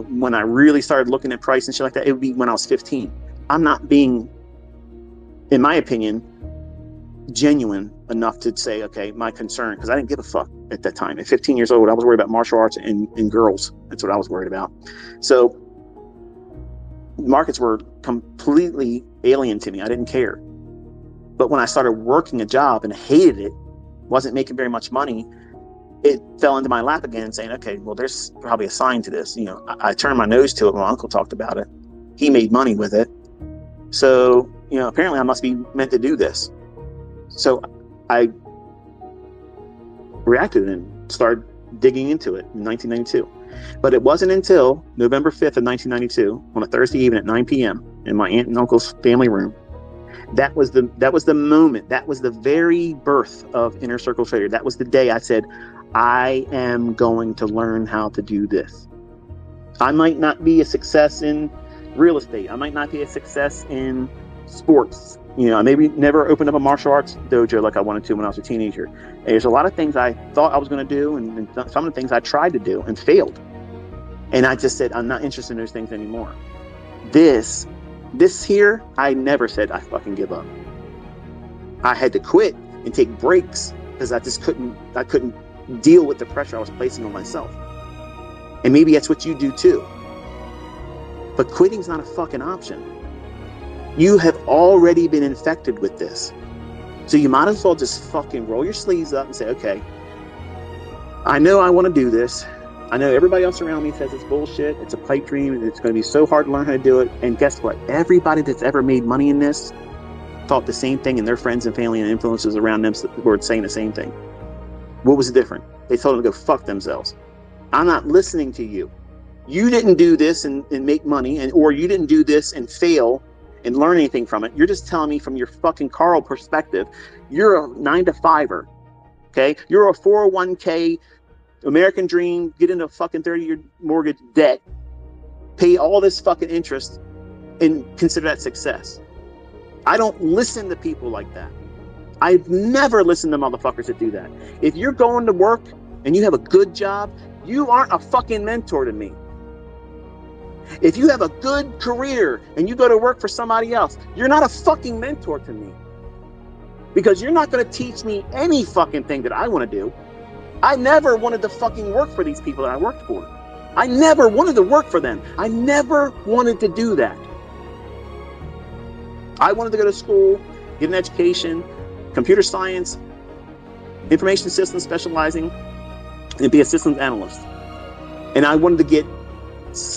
When I really started looking at price and shit like that, it would be when I was 15. I'm not being, in my opinion, genuine enough to say, okay, my concern, because I didn't give a fuck at that time. At 15 years old, I was worried about martial arts and girls. That's what I was worried about. So markets were completely alien to me. I didn't care. But when I started working a job and hated it, wasn't making very much money, it fell into my lap again, saying, okay, well, there's probably a sign to this. You know, I turned my nose to it. My uncle talked about it. He made money with it. So, you know, apparently I must be meant to do this. So I reacted and started digging into it in 1992. But it wasn't until November 5th of 1992, on a Thursday evening at 9 p.m. in my aunt and uncle's family room, that was the moment. That was the very birth of InnerCircleTrader. That was the day I said, I am going to learn how to do this. I might not be a success in real estate. I might not be a success in sports. You know, I maybe never opened up a martial arts dojo like I wanted to when I was a teenager. And there's a lot of things I thought I was going to do, and some of the things I tried to do and failed. And I just said, I'm not interested in those things anymore. This here, I never said I fucking give up. I had to quit and take breaks because I couldn't deal with the pressure I was placing on myself. And maybe that's what you do too. But quitting's not a fucking option. You have already been infected with this. So you might as well just fucking roll your sleeves up and say, okay, I know I want to do this. I know everybody else around me says it's bullshit. It's a pipe dream. And it's going to be so hard to learn how to do it. And guess what? Everybody that's ever made money in this thought the same thing, and their friends and family and influences around them were saying the same thing. What was different? They told them to go fuck themselves. I'm not listening to you. You didn't do this and make money, or you didn't do this and fail and learn anything from it. You're just telling me from your fucking Carl perspective. You're a 9-to-5er, okay? You're a 401k, American dream, get into a fucking 30-year mortgage debt, pay all this fucking interest, and consider that success. I don't listen to people like that. I've never listened to motherfuckers that do that. If you're going to work and you have a good job, you aren't a fucking mentor to me. If you have a good career and you go to work for somebody else, you're not a fucking mentor to me. Because you're not going to teach me any fucking thing that I want to do. I never wanted to fucking work for these people that I worked for. I never wanted to work for them. I never wanted to do that. I wanted to go to school, get an education, computer science, information systems specializing, and be a systems analyst. And I wanted to get